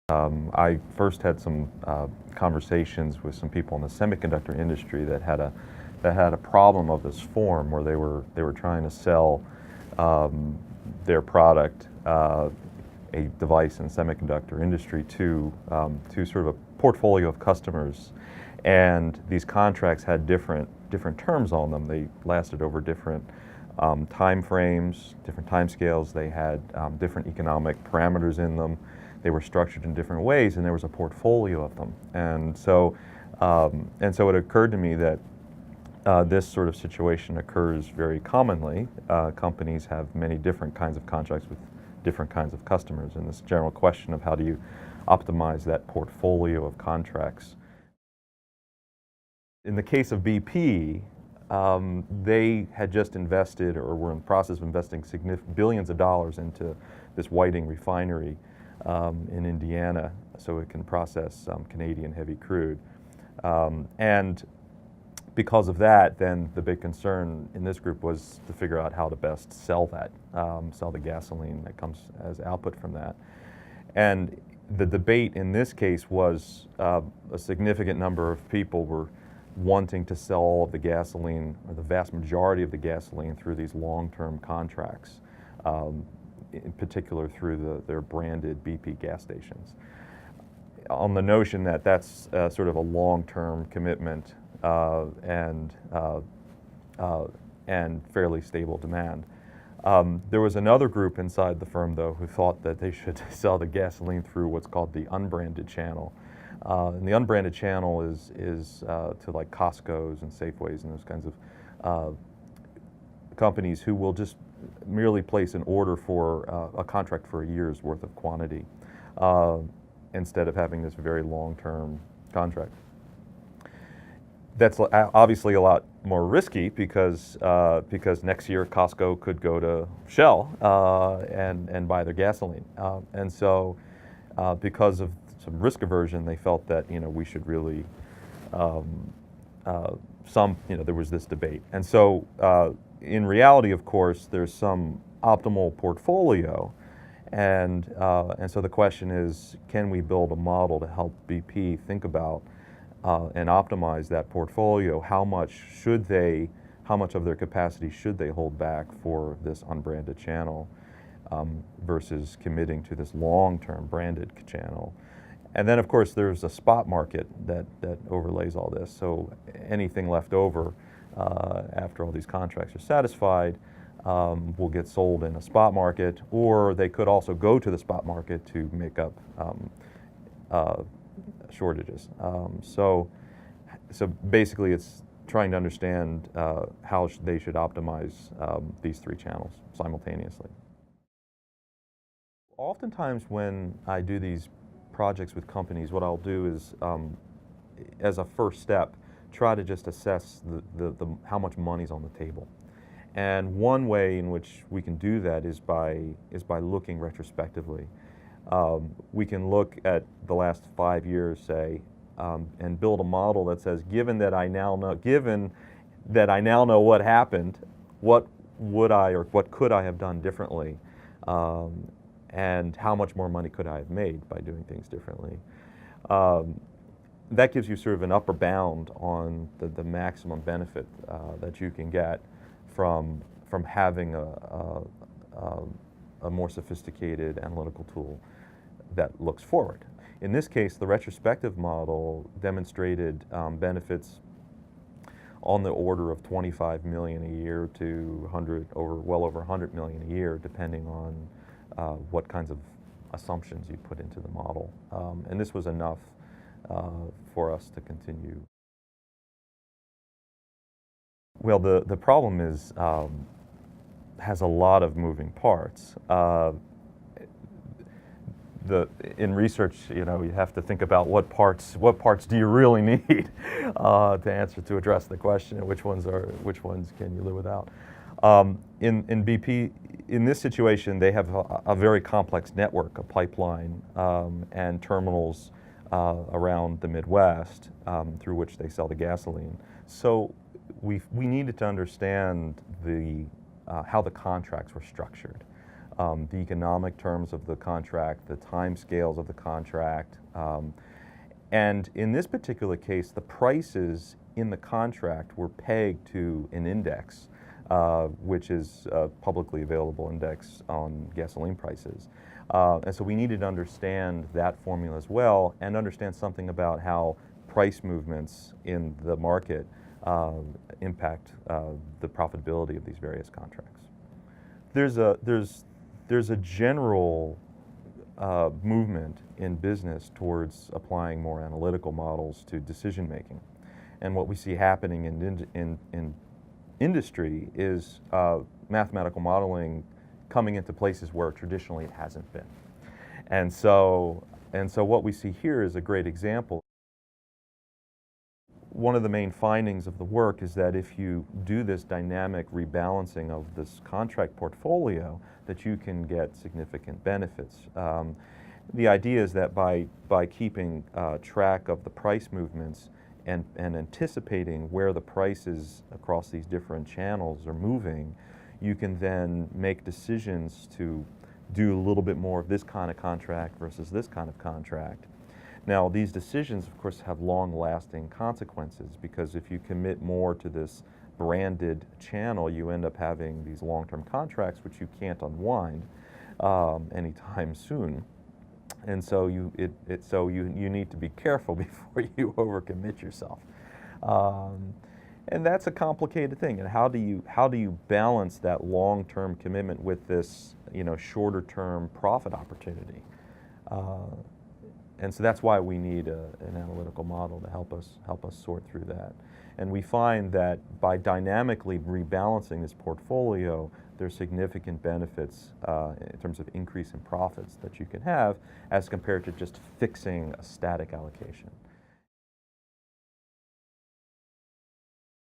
I first had some conversations with some people in the semiconductor industry that had a problem of this form where they were trying to sell their product, a device in the semiconductor industry, to sort of a portfolio of customers, and these contracts had different terms on them. They lasted over different time frames, different time scales. They had different economic parameters in them. They were structured in different ways, and there was a portfolio of them. And so it occurred to me that this sort of situation occurs very commonly. Companies have many different kinds of contracts with different kinds of customers, and this general question of how do you optimize that portfolio of contracts. In the case of BP, they had just invested, or were in the process of investing billions of dollars into this Whiting refinery in Indiana, so it can process Canadian heavy crude. And because of that, then the big concern in this group was to figure out how to best sell that, sell the gasoline that comes as output from that. And the debate in this case was a significant number of people were wanting to sell all of the gasoline, or the vast majority of the gasoline, through these long-term contracts, in particular through their branded BP gas stations, on the notion that that's sort of a long-term commitment and fairly stable demand. There was another group inside the firm, though, who thought that they should sell the gasoline through what's called the unbranded channel. And the unbranded channel is to like Costco's and Safeways and those kinds of companies who will just merely place an order for a contract for a year's worth of quantity instead of having this very long-term contract. That's obviously a lot more risky because next year Costco could go to Shell and buy their gasoline, and so because of some risk aversion, they felt that we should really there was this debate, and so in reality, of course, there's some optimal portfolio, and so the question is, can we build a model to help BP think about and optimize that portfolio? How much of their capacity should they hold back for this unbranded channel versus committing to this long-term branded channel? And then, of course, there's a spot market that overlays all this. So anything left over after all these contracts are satisfied will get sold in a spot market, or they could also go to the spot market to make up shortages. So basically, it's trying to understand how they should optimize these three channels simultaneously. Oftentimes, when I do these projects with companies, what I'll do is, as a first step, try to just assess how much money's on the table. And one way in which we can do that is by looking retrospectively. We can look at the last 5 years, say, and build a model that says, given that I now know what happened, what would I or what could I have done differently, and how much more money could I have made by doing things differently. That gives you sort of an upper bound on the maximum benefit that you can get from having a more sophisticated analytical tool that looks forward. In this case, the retrospective model demonstrated benefits on the order of 25 million a year to well over 100 million a year, depending on what kinds of assumptions you put into the model. And this was enough for us to continue. Well, the problem is has a lot of moving parts. In research, you have to think about what parts do you really need to address the question, and which ones can you live without. In BP, in this situation, they have a very complex network, a pipeline and terminals around the Midwest through which they sell the gasoline. So we needed to understand how the contracts were structured. the economic terms of the contract, the time scales of the contract. And in this particular case, the prices in the contract were pegged to an index, which is a publicly available index on gasoline prices. And so we needed to understand that formula as well and understand something about how price movements in the market impact the profitability of these various contracts. There's a general movement in business towards applying more analytical models to decision making. And what we see happening in industry is mathematical modeling coming into places where traditionally it hasn't been. And so what we see here is a great example. One of the main findings of the work is that if you do this dynamic rebalancing of this contract portfolio, that you can get significant benefits. The idea is that by keeping track of the price movements and anticipating where the prices across these different channels are moving, you can then make decisions to do a little bit more of this kind of contract versus this kind of contract. Now, these decisions, of course, have long-lasting consequences, because if you commit more to this branded channel, you end up having these long-term contracts which you can't unwind anytime soon. And so you need to be careful before you overcommit yourself. And that's a complicated thing. And how do you balance that long-term commitment with this, shorter-term profit opportunity? And so that's why we need an analytical model to help us sort through that. And we find that by dynamically rebalancing this portfolio, there's significant benefits in terms of increase in profits that you can have as compared to just fixing a static allocation.